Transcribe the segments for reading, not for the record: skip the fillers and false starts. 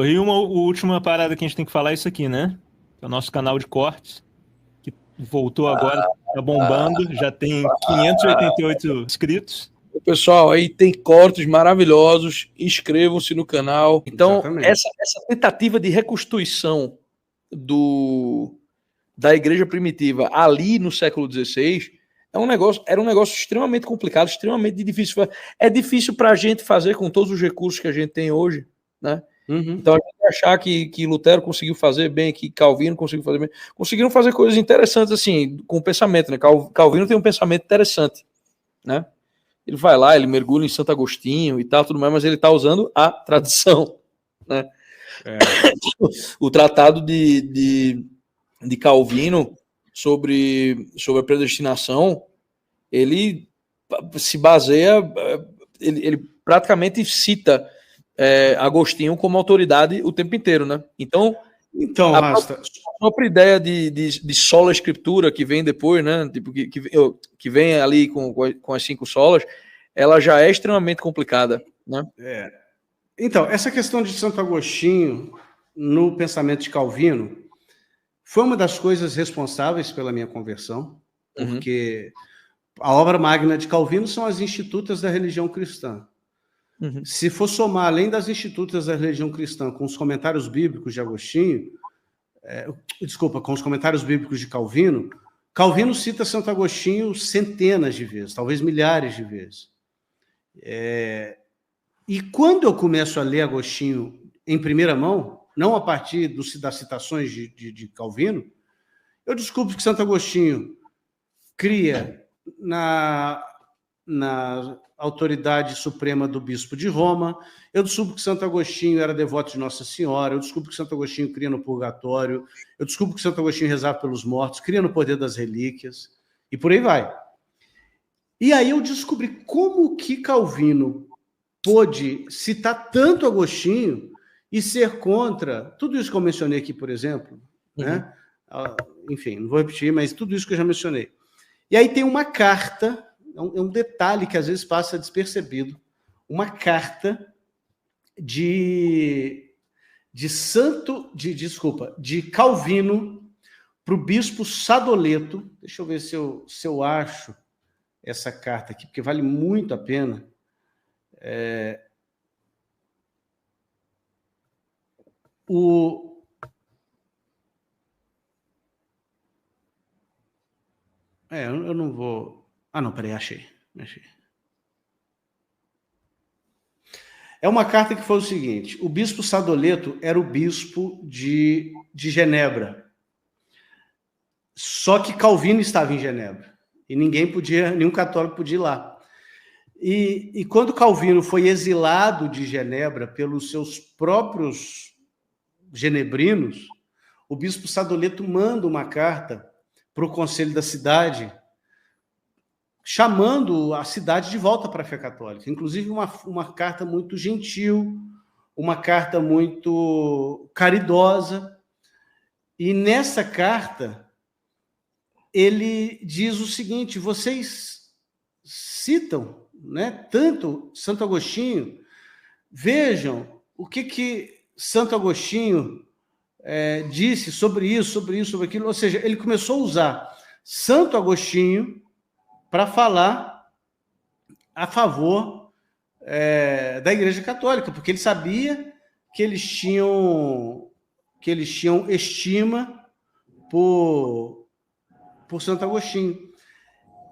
E uma última parada que a gente tem que falar é isso aqui, né? É o nosso canal de cortes, que voltou agora, tá bombando, já tem 588 inscritos. Pessoal, aí tem cortes maravilhosos, inscrevam-se no canal. Então, essa tentativa de reconstituição da igreja primitiva ali no século XVI era um negócio extremamente complicado, extremamente difícil. É difícil para a gente fazer com todos os recursos que a gente tem hoje, né? Então, a gente achar que Lutero conseguiu fazer bem, que Calvino conseguiu fazer bem. Conseguiram fazer coisas interessantes, assim, com o pensamento, né? Calvino tem um pensamento interessante, né? Ele vai lá, ele mergulha em Santo Agostinho e tal, tudo mais, mas ele está usando a tradição, né? O tratado de Calvino sobre a predestinação, ele se baseia, ele praticamente cita Agostinho como autoridade o tempo inteiro, né? Então a própria ideia de sola escritura que vem depois, né? Tipo, que vem ali com as 5 solas, ela já é extremamente complicada, né? Então, essa questão de Santo Agostinho no pensamento de Calvino foi uma das coisas responsáveis pela minha conversão, porque a obra magna de Calvino são as Institutas da religião cristã. Se for somar, além das Institutas da religião cristã, com os comentários bíblicos de Agostinho, com os comentários bíblicos de Calvino, Calvino cita Santo Agostinho centenas de vezes, talvez milhares de vezes. E quando eu começo a ler Agostinho em primeira mão, não a partir das citações de Calvino, eu descubro que Santo Agostinho cria na autoridade suprema do bispo de Roma, eu descubro que Santo Agostinho era devoto de Nossa Senhora, eu descubro que Santo Agostinho cria no purgatório, eu descubro que Santo Agostinho rezava pelos mortos, cria no poder das relíquias, e por aí vai. E aí eu descobri como que Calvino pôde citar tanto Agostinho e ser contra tudo isso que eu mencionei aqui, por exemplo, né? Enfim, não vou repetir, mas tudo isso que eu já mencionei. E aí tem uma carta, é um detalhe que às vezes passa despercebido, uma carta de Calvino para o bispo Sadoleto. Deixa eu ver se eu acho essa carta aqui, porque vale muito a pena. Eu não vou... Ah, não, peraí, achei. É uma carta que foi o seguinte: o bispo Sadoleto era o bispo de Genebra. Só que Calvino estava em Genebra. E nenhum católico podia ir lá. E quando Calvino foi exilado de Genebra pelos seus próprios genebrinos, o bispo Sadoleto manda uma carta para o conselho da cidade, chamando a cidade de volta para a fé católica. Inclusive uma carta muito gentil, uma carta muito caridosa. E nessa carta, ele diz o seguinte: vocês citam, né, tanto Santo Agostinho, vejam o que Santo Agostinho disse sobre isso, sobre aquilo. Ou seja, ele começou a usar Santo Agostinho para falar a favor da Igreja Católica, porque ele sabia que eles tinham estima por Santo Agostinho.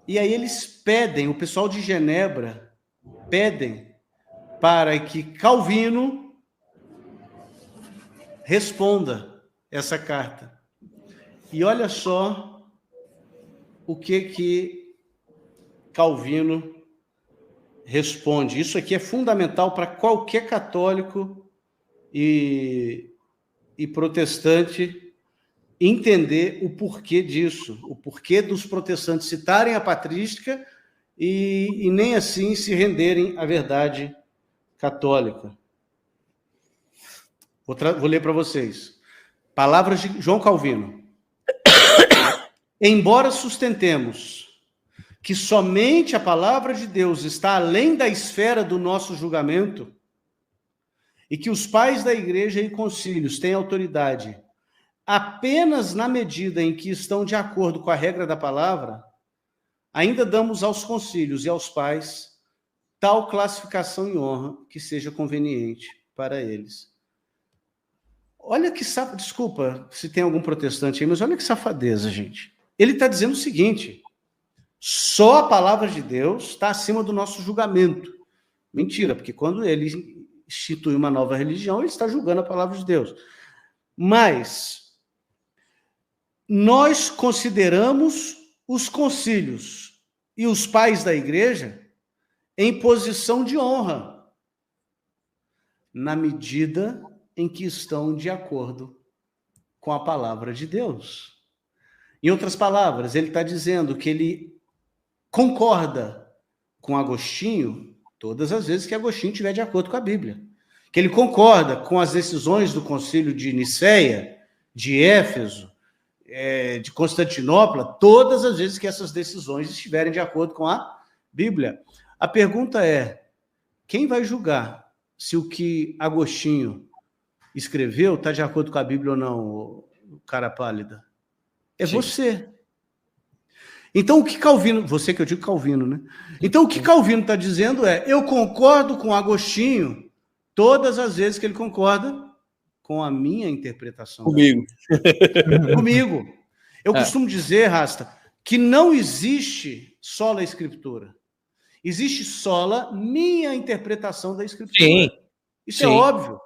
E aí eles pedem, o pessoal de Genebra pedem para que Calvino responda essa carta. E olha só o que Calvino responde. Isso aqui é fundamental para qualquer católico e protestante entender o porquê disso, o porquê dos protestantes citarem a patrística e nem assim se renderem à verdade católica. Vou ler para vocês. Palavras de João Calvino. Embora sustentemos que somente a palavra de Deus está além da esfera do nosso julgamento, e que os pais da igreja e concílios têm autoridade apenas na medida em que estão de acordo com a regra da palavra, ainda damos aos concílios e aos pais tal classificação e honra que seja conveniente para eles. Olha que desculpa se tem algum protestante aí, mas olha que safadeza, gente. Ele está dizendo o seguinte: só a palavra de Deus está acima do nosso julgamento. Mentira, porque quando ele institui uma nova religião, ele está julgando a palavra de Deus. Mas nós consideramos os concílios e os pais da igreja em posição de honra, na medida em que estão de acordo com a palavra de Deus. Em outras palavras, ele está dizendo que ele concorda com Agostinho todas as vezes que Agostinho estiver de acordo com a Bíblia. Que ele concorda com as decisões do Concílio de Niceia, de Éfeso, de Constantinopla, todas as vezes que essas decisões estiverem de acordo com a Bíblia. A pergunta é: quem vai julgar se o que Agostinho escreveu está de acordo com a Bíblia ou não, cara pálida? É Sim. Você. Então, o que Calvino... Você que eu digo Calvino, né? Então, o que Calvino está dizendo é: eu concordo com Agostinho todas as vezes que ele concorda com a minha interpretação. Comigo. Comigo. Eu costumo dizer, Rasta, que não existe sola Escritura. Existe sola minha interpretação da Escritura. Sim. Isso Sim. é óbvio.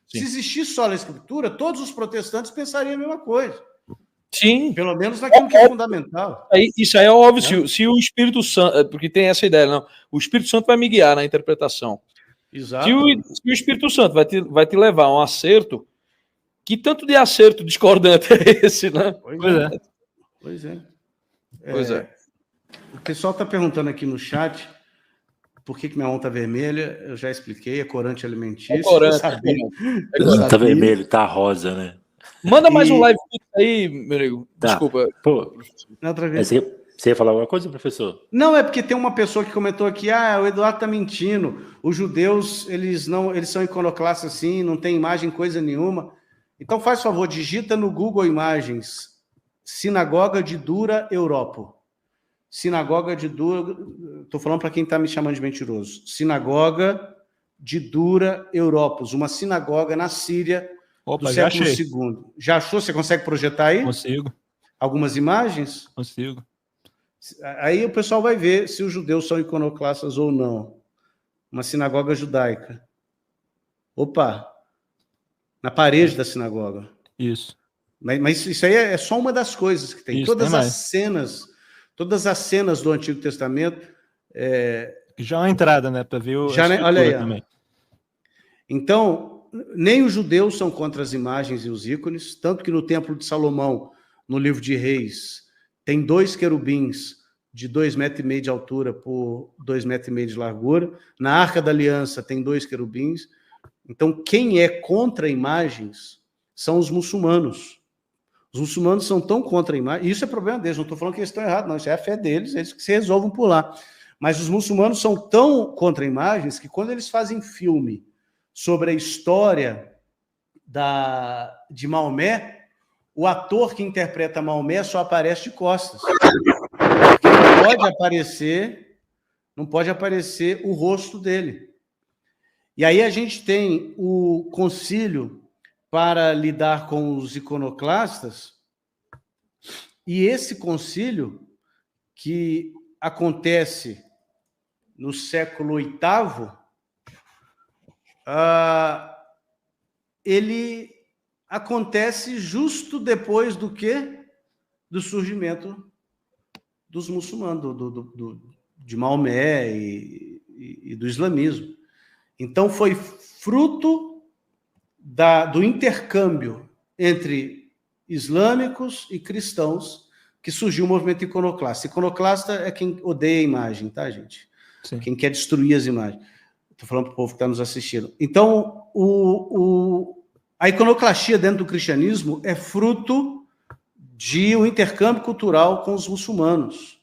Sim. Se existisse sola Escritura, todos os protestantes pensariam a mesma coisa. Sim. Pelo menos naquilo que é fundamental. Isso aí é óbvio. Se o Espírito Santo... Porque tem essa ideia, não. O Espírito Santo vai me guiar na interpretação. Exato. Se o Espírito Santo vai te levar a um acerto, que tanto de acerto discordante é esse, né? Pois é. O pessoal está perguntando aqui no chat por que minha mão está vermelha. Eu já expliquei, é corante alimentício. É corante. Está vermelho, está rosa, né? Manda mais um live aí, meu amigo. Tá. Desculpa. Pô, outra vez. Você ia falar alguma coisa, professor? Não, é porque tem uma pessoa que comentou aqui: o Eduardo está mentindo. Os judeus, eles são iconoclastas assim, não tem imagem coisa nenhuma. Então, faz favor, digita no Google Imagens Sinagoga de Dura, Europa. Sinagoga de Dura... Estou falando para quem está me chamando de mentiroso. Sinagoga de Dura, Europos. Uma sinagoga na Síria do século II. Já achou? Você consegue projetar aí? Consigo. Algumas imagens? Consigo. Aí o pessoal vai ver se os judeus são iconoclastas ou não. Uma sinagoga judaica. Opa! Na parede da sinagoga. Isso. Mas isso aí é só uma das coisas que tem. Isso, todas tem as cenas do Antigo Testamento... Já é uma entrada, né? Para ver olha aí. Também. Então, nem os judeus são contra as imagens e os ícones, tanto que no Templo de Salomão, no livro de Reis, tem 2 querubins de 2,5 metros de altura por 2,5 metros de largura. Na Arca da Aliança tem 2 querubins. Então, quem é contra imagens são os muçulmanos. Os muçulmanos são tão contra imagens, e isso é problema deles, não estou falando que eles estão errados, não, isso é a fé deles, eles que se resolvam por lá. Mas os muçulmanos são tão contra imagens que quando eles fazem filme sobre a história de Maomé, o ator que interpreta Maomé só aparece de costas. Porque não pode aparecer o rosto dele. E aí a gente tem o concílio para lidar com os iconoclastas, e esse concílio, que acontece no século VIII, ele acontece justo depois do quê? Do surgimento dos muçulmanos, de Maomé e do islamismo. Então, foi fruto do intercâmbio entre islâmicos e cristãos que surgiu o movimento iconoclasta. Iconoclasta é quem odeia a imagem, tá, gente? Sim. Quem quer destruir as imagens. Estou falando para o povo que está nos assistindo. Então, a iconoclastia dentro do cristianismo é fruto de um intercâmbio cultural com os muçulmanos.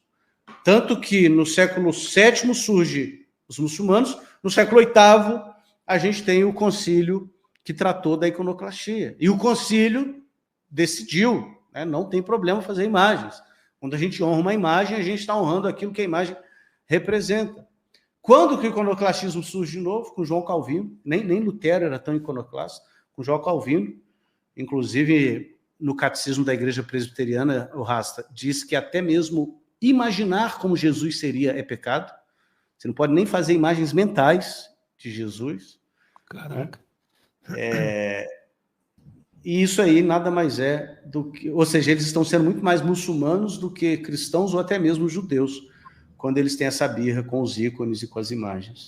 Tanto que no século VII surge os muçulmanos, no século VIII a gente tem o concílio que tratou da iconoclastia. E o concílio decidiu, né, não tem problema fazer imagens. Quando a gente honra uma imagem, a gente está honrando aquilo que a imagem representa. Quando que o iconoclastismo surge de novo? Com João Calvino. Nem Lutero era tão iconoclasta. Com João Calvino. Inclusive, no Catecismo da Igreja Presbiteriana, o Rasta diz que até mesmo imaginar como Jesus seria é pecado. Você não pode nem fazer imagens mentais de Jesus. Caraca. E isso aí nada mais é do que... Ou seja, eles estão sendo muito mais muçulmanos do que cristãos ou até mesmo judeus, quando eles têm essa birra com os ícones e com as imagens.